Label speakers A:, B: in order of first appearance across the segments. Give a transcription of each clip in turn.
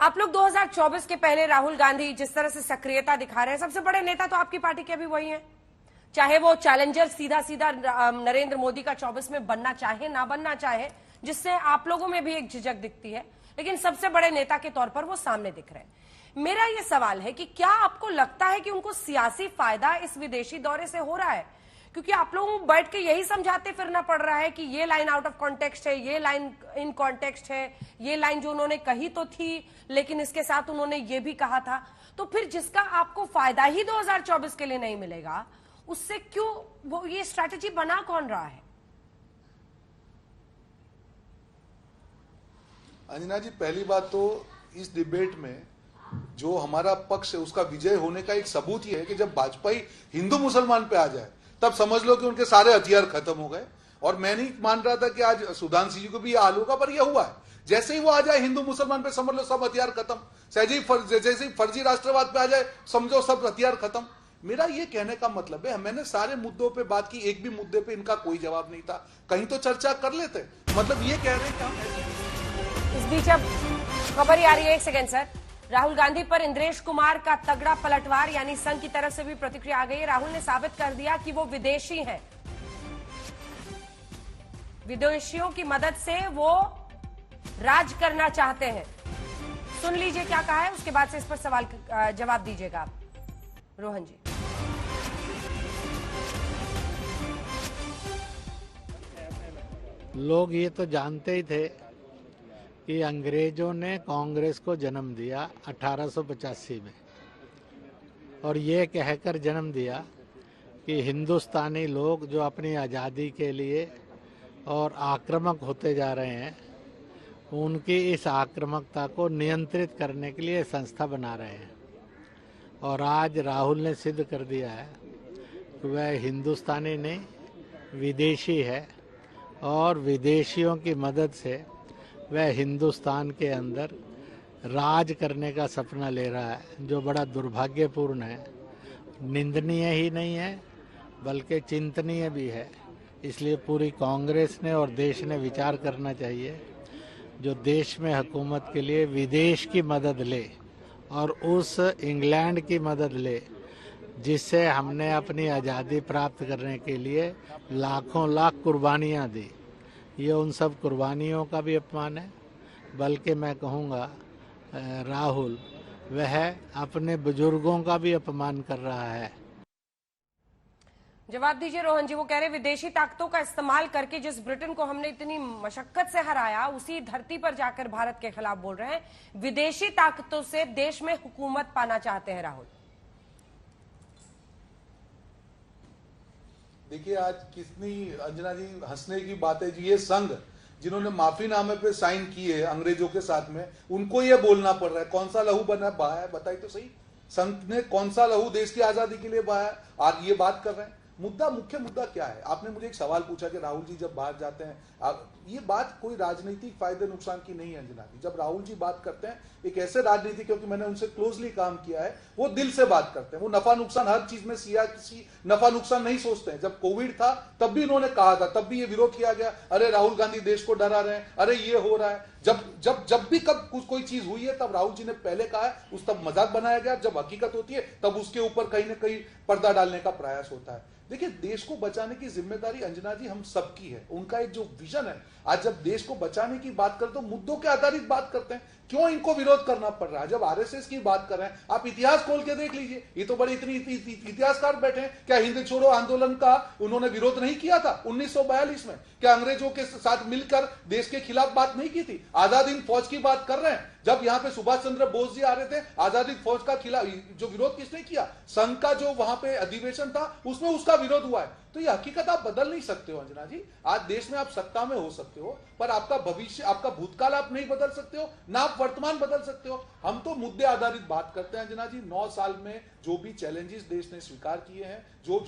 A: आप लोग 2024 के पहले राहुल गांधी जिस तरह से सक्रियता दिखा रहे हैं, सबसे बड़े नेता तो आपकी पार्टी के भी वही हैं, चाहे वो चैलेंजर सीधा सीधा नरेंद्र मोदी का 24 में बनना चाहे ना बनना चाहे, जिससे आप लोगों में भी एक झिझक दिखती है, लेकिन सबसे बड़े नेता के तौर पर वो सामने दिख रहे हैं। मेरा ये सवाल है कि क्या आपको लगता है कि उनको सियासी फायदा इस विदेशी दौरे से हो रहा है? क्योंकि आप लोगों को बैठ के यही समझाते फिरना पड़ रहा है कि ये लाइन आउट ऑफ कॉन्टेक्स्ट है, ये लाइन इन कॉन्टेक्स्ट है, ये लाइन जो उन्होंने कही तो थी लेकिन इसके साथ उन्होंने ये भी कहा था। तो फिर जिसका आपको फायदा ही 2024 के लिए नहीं मिलेगा, उससे क्यों वो ये स्ट्रैटेजी बना कौन रहा है?
B: अंजना जी, पहली बात तो इस डिबेट में जो हमारा पक्ष है उसका विजय होने का एक सबूत ये है कि जब वाजपेयी हिंदू मुसलमान पे आ जाए तब समझ लो कि उनके सारे हथियार खत्म हो गए। और मैं नहीं मान रहा था कि आज सुधांशु जी को भी हाल होगा, पर यह हुआ है। जैसे ही वो आ जाए हिंदू मुसलमान पे, समझ लो सब हथियार खत्म। जैसे ही फर्जी राष्ट्रवाद पे आ जाए, समझो सब हथियार खत्म। मेरा ये कहने का मतलब है, मैंने सारे मुद्दों पे बात की, एक भी मुद्दे पे इनका कोई जवाब नहीं था। कहीं तो चर्चा कर लेते। मतलब ये कह रहे हैं कि हम
A: इस बीच अब खबर आ रही है, एक सेकेंड सर, राहुल गांधी पर इंद्रेश कुमार का तगड़ा पलटवार, यानी संघ की तरफ से भी प्रतिक्रिया आ गई है। राहुल ने साबित कर दिया कि वो विदेशी हैं, विदेशियों की मदद से वो राज करना चाहते हैं। सुन लीजिए क्या कहा है, उसके बाद से इस पर सवाल जवाब दीजिएगा आप, रोहन जी।
C: लोग ये तो जानते ही थे कि अंग्रेजों ने कांग्रेस को जन्म दिया 1885 में, और ये कहकर जन्म दिया कि हिंदुस्तानी लोग जो अपनी आज़ादी के लिए और आक्रामक होते जा रहे हैं, उनकी इस आक्रामकता को नियंत्रित करने के लिए संस्था बना रहे हैं। और आज राहुल ने सिद्ध कर दिया है कि वह हिंदुस्तानी नहीं, विदेशी है, और विदेशियों की मदद से वह हिंदुस्तान के अंदर राज करने का सपना ले रहा है, जो बड़ा दुर्भाग्यपूर्ण है, निंदनीय ही नहीं है बल्कि चिंतनीय भी है। इसलिए पूरी कांग्रेस ने और देश ने विचार करना चाहिए, जो देश में हुकूमत के लिए विदेश की मदद ले और उस इंग्लैंड की मदद ले जिससे हमने अपनी आज़ादी प्राप्त करने के लिए लाखों लाख कुर्बानियाँ दी। ये उन सब कुर्बानियों का भी अपमान है, बल्कि मैं कहूँगा राहुल वह अपने बुजुर्गों का भी अपमान कर रहा है।
A: जवाब दीजिए रोहन जी। वो कह रहे विदेशी ताकतों का इस्तेमाल करके जिस ब्रिटेन को हमने इतनी मशक्कत से हराया, उसी धरती पर जाकर भारत के खिलाफ बोल रहे हैं। विदेशी ताकतों से देश में हुकूमत पाना चाहते हैं राहुल।
B: देखिए, आज कितनी अंजना जी हंसने की बात है जी। ये संघ जिन्होंने माफीनामे पे साइन किए अंग्रेजों के साथ में, उनको ये बोलना पड़ रहा है कौन सा लहू बहाया है? बताइए तो सही, संघ ने कौन सा लहू देश की आजादी के लिए बहाया? आज ये बात कर रहे हैं। मुख्य मुद्दा क्या है? आपने मुझे एक सवाल पूछा कि राहुल जी जब बाहर जाते हैं, ये बात कोई राजनीतिक फायदे नुकसान की नहीं है अंजना जी। जब राहुल जी बात करते हैं, एक ऐसे राजनीति, क्योंकि मैंने उनसे क्लोजली काम किया है, वो दिल से बात करते हैं। वो नफा नुकसान हर चीज में किसी नफा नुकसान नहीं सोचते हैं। जब कोविड था तब भी उन्होंने कहा था, तब भी ये विरोध किया गया, अरे राहुल गांधी देश को डरा रहे हैं, अरे ये हो रहा है। जब भी कब कोई चीज हुई है तब राहुल जी ने पहले कहा है, उस तब मजाक बनाया गया। जब हकीकत होती है तब उसके ऊपर कहीं ना कहीं पर्दा डालने का प्रयास होता है। देखिए, देश को बचाने की जिम्मेदारी अंजना जी हम सबकी है। उनका एक जो विजन है, आज जब देश को बचाने की बात करते तो मुद्दों के आधारित बात करते हैं। क्यों इनको विरोध करना पड़ रहा है? जब आरएसएस की बात कर रहे हैं, आप इतिहास खोल के देख लीजिए। ये तो बड़े इतनी इतिहासकार बैठे हैं। क्या हिंद छोड़ो आंदोलन का उन्होंने विरोध नहीं किया था 1942 में? क्या अंग्रेजों के साथ मिलकर देश के खिलाफ बात नहीं की थी? आजाद हिंद फौज की बात कर रहे हैं। जब यहां पे सुभाष चंद्र बोस जी आ रहे थे, आजाद हिंद फौज का खिलाफ जो विरोध किसने किया? संघ का जो वहां पे अधिवेशन था उसमें उसका विरोध हुआ है। तो ये हकीकत आप बदल नहीं सकते हो अंजना जी। आज देश में आप सत्ता में हो सकते हो, पर आपका भविष्य, आपका भूतकाल आप नहीं बदल सकते हो, ना आप वर्तमान बदल सकते हो। हम तो मुद्दे आधारित बात करते हैं अंजना जी। 9 साल में जो भी चैलेंजेस देश ने स्वीकार किए हैं, जो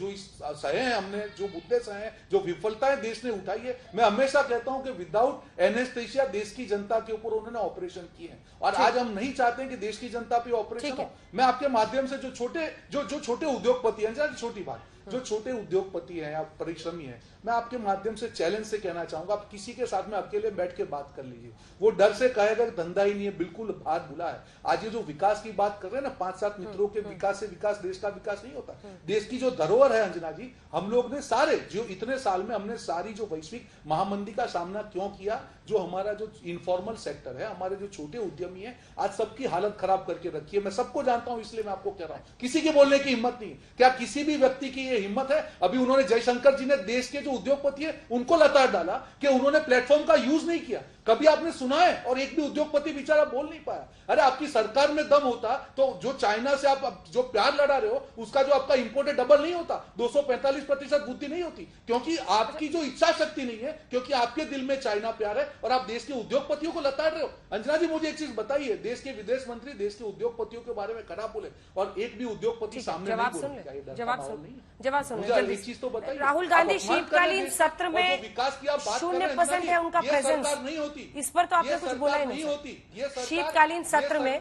B: सहे हैं हमने, जो मुद्दे सहे हैं, जो विफलताएं देश ने उठाई है, मैं हमेशा कहता हूं कि विदाउट एनेस्थेसिया देश की जनता के ऊपर उन्होंने ऑपरेशन किए हैं। और आज हम नहीं चाहते हैं कि देश की जनता पे ऑपरेशन हो। मैं आपके माध्यम से जो छोटे उद्योगपति हैं, छोटी बात, जो छोटे उद्योगपति हैं या परिश्रमी हैं, मैं आपके माध्यम से चैलेंज से कहना चाहूंगा, आप किसी के साथ में अकेले बैठ के बात कर लीजिए, वो डर से कहेगा कि धंधा ही नहीं है, बिल्कुल बात भुला है। आज ये जो विकास की बात कर रहे हैं ना, 5-7 मित्रों के विकास से विकास, देश का विकास नहीं होता। देश की जो धरोहर है अंजना जी, हम लोग ने सारे जो इतने साल में हमने सारी जो वैश्विक महामंदी का सामना क्यों किया, जो हमारा जो इनफॉर्मल सेक्टर है, हमारे जो छोटे उद्यमी है, आज सबकी हालत खराब करके रखी है। मैं सबको जानता हूं, इसलिए मैं आपको कह रहा हूं, किसी के बोलने की हिम्मत नहीं। क्या किसी भी व्यक्ति की ये हिम्मत है? अभी उन्होंने जयशंकर जी ने देश के जो उद्योगपति है उनको लताड़ डाला कि उन्होंने प्लेटफॉर्म का यूज नहीं किया। कभी आपने सुना है? और एक भी उद्योगपति बेचारा बोल नहीं पाया। अरे आपकी सरकार में दम होता तो जो चाइना से आप जो प्यार लड़ा रहे हो, उसका जो आपका इंपोर्ट डबल नहीं होता, 245% वृद्धि नहीं होती, क्योंकि आपकी जो इच्छा शक्ति नहीं है, क्योंकि आपके दिल में चाइना प्यार है और आप देश के उद्योगपतियों को लताड़ रहे हो। अंजना जी, मुझे एक चीज बताइए, देश के विदेश मंत्री देश के उद्योगपतियों के बारे में खराब बोले और एक भी उद्योगपति सामने नहीं बोले।
A: जवाब सुन
B: एक चीज तो बताइए,
A: राहुल गांधी शीतकालीन सत्र में
B: विकास की आप बात
A: 0% है उनका प्रेजेंस,
B: नहीं होती,
A: इस पर तो आपने कुछ बोला ही नहीं सर। शीतकालीन सत्र में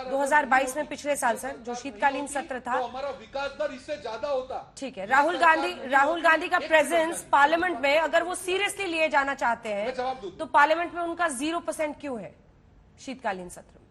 A: 2022 में पिछले साल सर जो शीतकालीन सत्र था,
B: तो हमारा विकास दर इससे ज्यादा होता।
A: ठीक है, राहुल गांधी का प्रेजेंस पार्लियामेंट में अगर वो सीरियसली लिए जाना चाहते हैं तो पार्लियामेंट में उनका 0% क्यों है शीतकालीन सत्र में?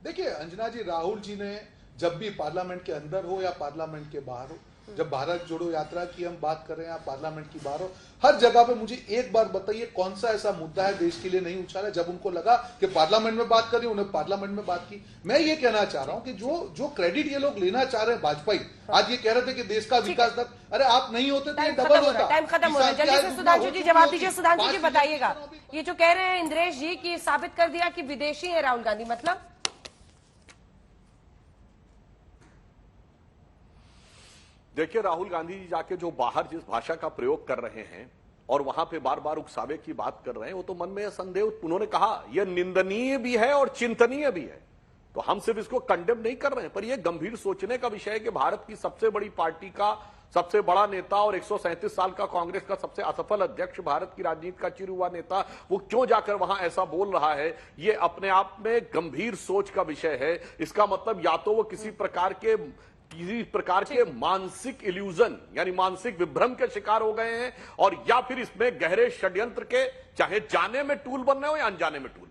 B: देखिए अंजना जी, राहुल जी ने जब भी पार्लियामेंट के अंदर हो या पार्लियामेंट के बाहर हो, जब भारत जोड़ो यात्रा की हम बात कर रहे हैं, पार्लियामेंट की बाहर हो, हर जगह पे मुझे एक बार बताइए कौन सा ऐसा मुद्दा है देश के लिए नहीं उछाला। जब उनको लगा कि पार्लियामेंट में बात करी, उन्हें पार्लियामेंट में बात की। मैं ये कहना चाह रहा हूं कि जो क्रेडिट ये लोग लेना चाह रहे हैं, वाजपेयी आज ये कह रहे थे कि देश का विकास दर, अरे आप नहीं होते तो ये डबल होता।
A: टाइम खत्म हो रहा है, जल्दी से सुधांशु जी जवाब दीजिए। सुधांशु जी बताइएगा, ये जो कह रहे हैं इंद्रेश जी की साबित कर दिया कि विदेशी है राहुल गांधी, मतलब
D: देखिए, राहुल गांधी जी जाके जो बाहर जिस भाषा का प्रयोग कर रहे हैं और वहां पे बार बार उकसावे की बात कर रहे हैं, वो तो मन में यह संदेह, उन्होंने कहा यह निंदनीय भी है और चिंतनीय भी है। तो हम सिर्फ इसको कंडेम नहीं कर रहे हैं, पर यह गंभीर सोचने का विषय है कि भारत की सबसे बड़ी पार्टी का सबसे बड़ा नेता और 137 साल का कांग्रेस का सबसे असफल अध्यक्ष, भारत की राजनीति का चिर हुआ नेता, वो क्यों जाकर वहां ऐसा बोल रहा है? ये अपने आप में गंभीर सोच का विषय है। इसका मतलब या तो वो किसी प्रकार के मानसिक इल्यूजन यानी मानसिक विभ्रम के शिकार हो गए हैं, और या फिर इसमें गहरे षड्यंत्र के, चाहे जाने में टूल बन रहे हो या अनजाने में टूल